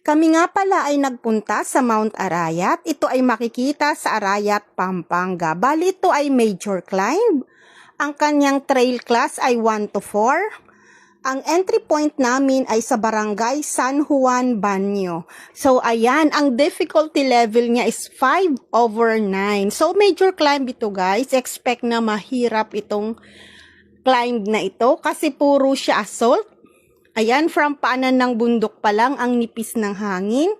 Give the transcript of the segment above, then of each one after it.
Kami nga pala ay nagpunta sa Mount Arayat. Ito ay makikita sa Arayat, Pampanga. Bali ito ay major climb. Ang kanyang trail class ay 1 to 4. Ang entry point namin ay sa barangay San Juan, Banyo. So ayan, ang difficulty level niya is 5/9. So major climb ito guys. Expect na mahirap itong climb na ito kasi puro siya assault. Ayan, from paanan ng bundok pa lang ang nipis ng hangin.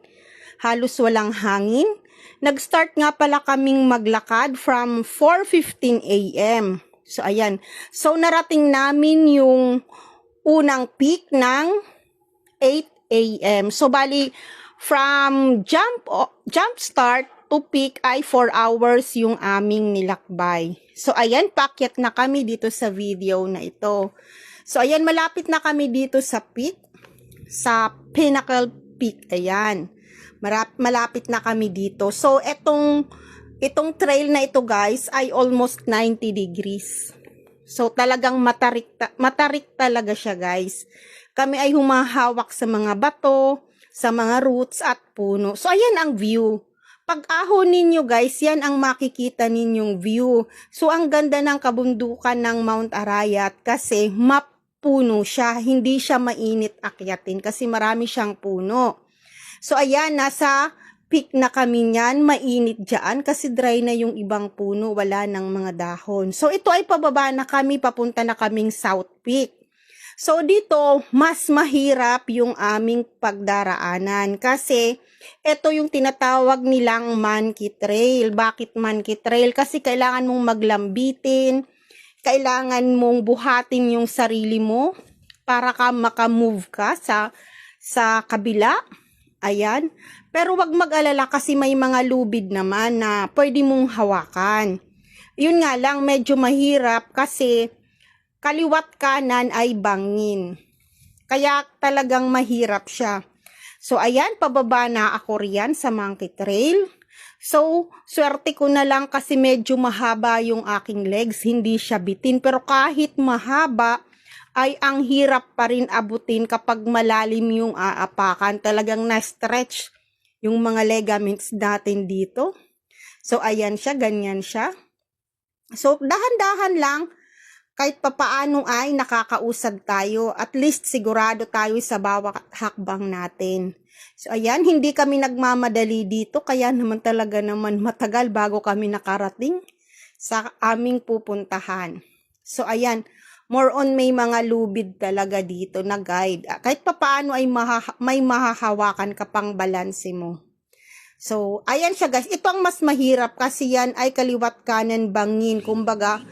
Halos walang hangin. Nag-start nga pala kaming maglakad from 4:15 a.m. So, ayan. So, narating namin yung unang peak ng 8 a.m. So, bali, from jump start to peak ay 4 hours yung aming nilakbay. So, ayan, paakyat na kami dito sa video na ito. So, ayan, malapit na kami dito sa peak, sa Pinnacle Peak. Ayan, malapit na kami dito. So, itong trail na ito, guys, ay almost 90 degrees. So, talagang matarik talaga siya, guys. Kami ay humahawak sa mga bato, sa mga roots at puno. So, ayan ang view. Pag ahon ninyo guys, yan ang makikita ninyong view. So, ang ganda ng kabundukan ng Mount Arayat kasi puno siya. Hindi siya mainit akyatin kasi marami siyang puno. So, ayan, nasa peak na kami niyan. Mainit dyan kasi dry na yung ibang puno. Wala ng mga dahon. So, ito ay pababa na kami. Papunta na kaming South Peak. So, dito, mas mahirap yung aming pagdaraanan kasi ito yung tinatawag nilang monkey trail. Bakit monkey trail? Kasi kailangan mong maglambitin, kailangan mong buhatin yung sarili mo para ka makamove ka sa kabila. Ayan. Pero wag mag-alala kasi may mga lubid naman na pwede mong hawakan. Yun nga lang, medyo mahirap kasi kaliwat kanan ay bangin. Kaya talagang mahirap siya. So, ayan, pababa na ako riyan sa monkey trail. So, swerte ko na lang kasi medyo mahaba yung aking legs. Hindi siya bitin. Pero kahit mahaba, ay ang hirap pa rin abutin kapag malalim yung aapakan. Talagang na-stretch yung mga ligaments natin dito. So, ayan siya, ganyan siya. So, dahan-dahan lang. Kahit papaano ay nakakausad tayo, at least sigurado tayo sa bawat hakbang natin. So ayan, hindi kami nagmamadali dito, kaya naman talaga naman matagal bago kami nakarating sa aming pupuntahan. So ayan, more on may mga lubid talaga dito na guide. Kahit papaano ay may mahahawakan ka pang balanse mo. So ayan siya guys, ito ang mas mahirap kasi yan ay kaliwat kanan bangin, kumbaga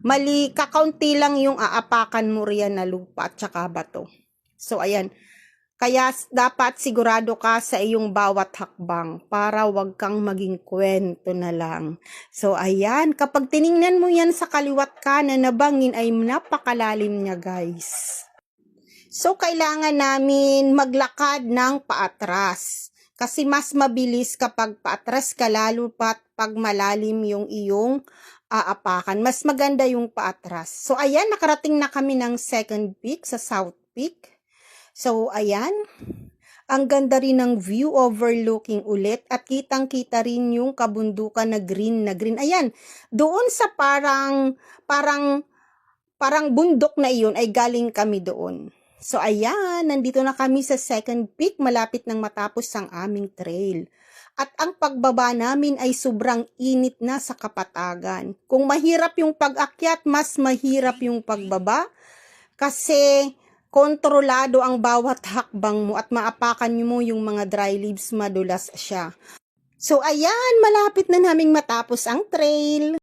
mali, kakaunti lang yung aapakan mo riyan na lupa at saka bato. So, ayan. Kaya dapat sigurado ka sa iyong bawat hakbang para wag kang maging kwento na lang. So, ayan. Kapag tiningnan mo yan sa kaliwat kanan na bangin ay napakalalim niya, guys. So, kailangan namin maglakad ng paatras. Kasi mas mabilis kapag paatras ka, lalo pat pag malalim yung iyong aapakan. Mas maganda yung paatras. So, ayan, nakarating na kami ng second peak sa South Peak. So, ayan, ang ganda rin ng view overlooking ulit at kitang-kita rin yung kabundukan na green na green. Ayan, doon sa parang bundok na iyon ay galing kami doon. So, ayan, nandito na kami sa second peak, malapit nang matapos ang aming trail. At ang pagbaba namin ay sobrang init na sa kapatagan. Kung mahirap yung pag-akyat, mas mahirap yung pagbaba. Kasi kontrolado ang bawat hakbang mo at maapakan mo yung mga dry leaves, madulas siya. So ayan, malapit na naming matapos ang trail.